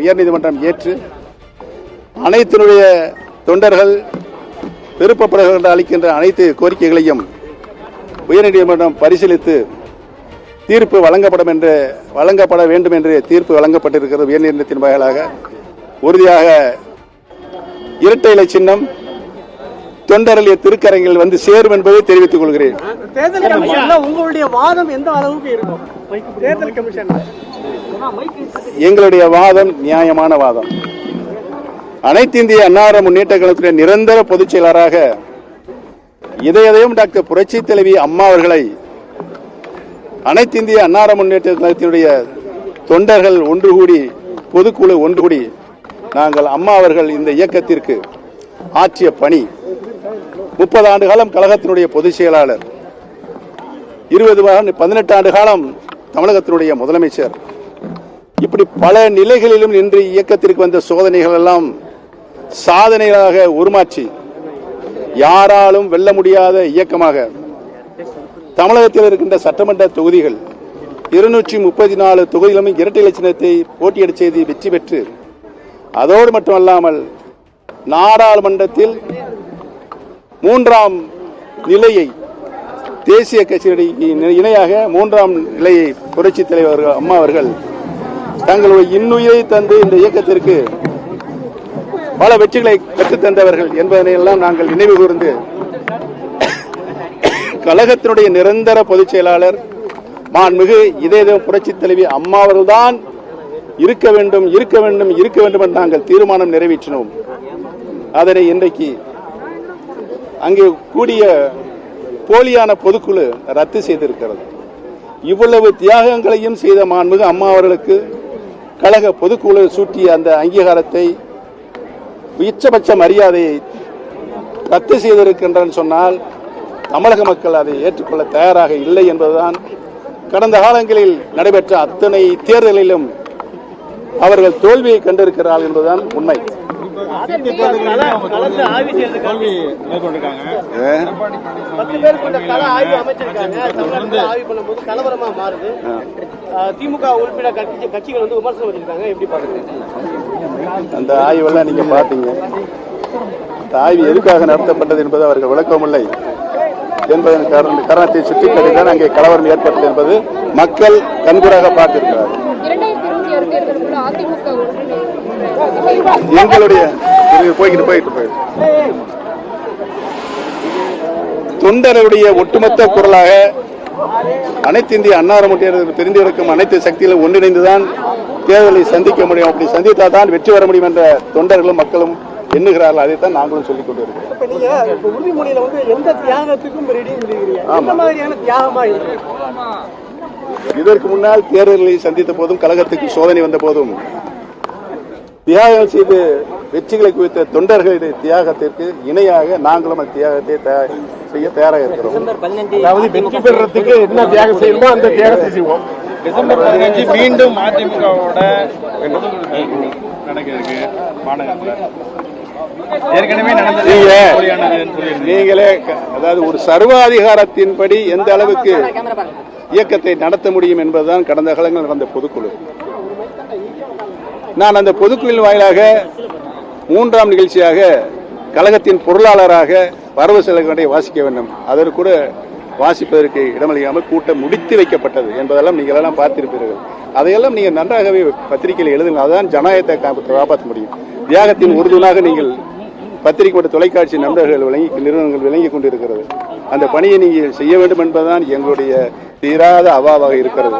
உயர்நீதிமன்றம் ஏற்று அனைத்தினுடைய தொண்டர்கள் விருப்பப்படுகின்ற அளிக்கின்ற அனைத்து கோரிக்கைகளையும் உயர்நீதிமன்றம் பரிசீலித்து தீர்ப்பு வழங்கப்பட வேண்டும் என்று தீர்ப்பு வழங்கப்பட்டிருக்கிறது. உயர்நீதிமன்றத்தின் வாயிலாக உறுதியாக இரட்டை இலை சின்னம் தொண்டர்கள் திருக்கரங்கில் வந்து சேரும் என்பதை தெரிவித்துக் கொள்கிறேன். உங்களுடைய வாதம் எந்த அளவுக்கு இருக்கும்? தேர்தல் கமிஷன் எங்களுடைய வாதம் நியாயமான வாதம். அனைத்து இந்திய அண்ணா முன்னேற்ற கழகத்துடைய நிரந்தர பொதுச் செயலாளராக இதயம் டாக்டர் புரட்சி தலைவி அம்மா அவர்களை அனைத்து இந்திய அண்ணா முன்னேற்ற கழகத்தினுடைய தொண்டர்கள் ஒன்று கூடி பொதுக்குழு ஒன்று கூடி நாங்கள் அம்மா அவர்கள் இந்த இயக்கத்திற்கு ஆற்றிய பணி 30 ஆண்டு காலம் கழகத்தினுடைய பொதுச் செயலாளர், 18 ஆண்டு காலம் தமிழகத்தினுடைய முதலமைச்சர், இப்படி பல நிலைகளிலும் இன்று இயக்கத்திற்கு வந்த சோதனைகள் எல்லாம் சாதனைகளாக உருமாற்றி யாராலும் வெல்ல முடியாத இயக்கமாக தமிழகத்தில் இருக்கின்ற சட்டமன்ற தொகுதிகள் 234 தொகுதிகளும் இரட்டை இலை சின்னத்தை போட்டியிட செய்து வெற்றி பெற்று அதோடு மட்டுமல்லாமல் நாடாளுமன்றத்தில் 3ஆம் நிலையை தேசிய கட்சியினருக்கு இணையாக 3ஆம் நிலையை புரட்சி தலைவர் அம்மா அவர்கள் தங்களுடைய இன்னுயிரை தந்து இந்த இயக்கத்திற்கு பல வெற்றிகளை கற்றுத்தந்தவர்கள் என்பதனை எல்லாம் நாங்கள் நினைவு கூர்ந்து கழகத்தினுடைய நிரந்தர பொதுச் செயலாளர் மாண்புமிகு இதயம் புரட்சி தலைவி அம்மா அவர்கள்தான் இருக்க வேண்டும் என்று நாங்கள் தீர்மானம் நிறைவேற்றினோம். அதனை இன்றைக்கு அங்கே கூடிய போலியான பொதுக்குழு ரத்து செய்திருக்கிறது. இவ்வளவு தியாகங்களையும் செய்த மாண்புமிகு அம்மா அவர்களுக்கு கழக பொதுக்குழு சூட்டிய அந்த அங்கீகாரத்தை உச்சபட்ச மரியாதையை ரத்து செய்திருக்கின்றன சொன்னால் தமிழக மக்கள் அதை ஏற்றுக்கொள்ள தயாராக இல்லை என்பதுதான் கடந்த காலங்களில் நடைபெற்ற அத்தனை தேர்தலிலும் அவர்கள் தோல்வியை கண்டிருக்கிறார்கள் என்பதுதான் உண்மை. அந்த ஆய்வெல்லாம் நீங்க பாத்தீங்க. அந்த ஆய்வு எதுக்காக நடத்தப்பட்டது என்பது அவர்கள் விளக்கமில்லை என்பதன் காரணத்தை சுட்டிக்காட்டிதான் அங்கே கலவரம் ஏற்பட்டது என்பது மக்கள் கண்கூடாக பார்த்திருக்கிறார்கள். எங்களுடைய போயிட்டு தொண்டருடைய ஒட்டுமொத்த குரலாக அனைத்து இந்திய அண்ணா முன்னேற்ற தெரிந்திருக்கும் அனைத்து சக்திகளும் ஒன்றிணைந்துதான் தேர்தலை சந்திக்க முடியும். அப்படி சந்தித்தால் தான் வெற்றி பெற முடியும் என்ற தொண்டர்களும் மக்களும் எண்ணுகிறார்கள். அதைத்தான் நாங்களும் சொல்லிக் கொண்டிருக்கிறோம். இதற்கு முன்னால் தேர்தல்களை சந்தித்த போதும் கழகத்துக்கு சோதனை வந்த போதும் தியாகம் செய்து வெற்றிகளை குவித்த தொண்டர்களுடைய தியாகத்திற்கு இணையாக நாங்களும் அந்த தியாகத்தை செய்ய தயாராக இருக்கிறோம். அதாவது வெற்றி பெறறதுக்கு என்ன தியாகம் செய்யணுமோ அந்த தியாகத்தை செய்வோம். டிசம்பர் 15 மீண்டும் அதிமுகவோட நடக்கிறதுக்கு மாநகரத்தில் ஏற்கனவே நீங்களே அதாவது ஒரு சர்வாதிகாரத்தின்படி எந்த அளவுக்கு இயக்கத்தை நடத்த முடியும் என்பதுதான் கடந்த காலங்களில் நடந்த பொதுக்குழு. நான் அந்த பொதுக்குழுவின் வாயிலாக 3ஆம் நிகழ்ச்சியாக கழகத்தின் பொருளாளராக வரவு செலவுகளை வாசிக்க வேண்டும். அதற்கு கூட வாசிப்பதற்கு இடமளிக்காமல் கூட்டம் முடித்து வைக்கப்பட்டது என்பதெல்லாம் நீங்கள் எல்லாம் பார்த்திருப்பீர்கள். அதையெல்லாம் நீங்கள் நன்றாகவே பத்திரிகையில் எழுதுங்கள். அதுதான் ஜனநாயகத்தை காப்பாற்ற முடியும். தியாகத்தின் உறுதுணாக நீங்கள் பத்திரிகை மற்றும் தொலைக்காட்சி நிறுவனங்கள் விளங்கிக் கொண்டிருக்கிறது. அந்த பணியை நீங்கள் செய்ய வேண்டும் என்பதுதான் எங்களுடைய தீராத அவாவாக இருக்கிறது.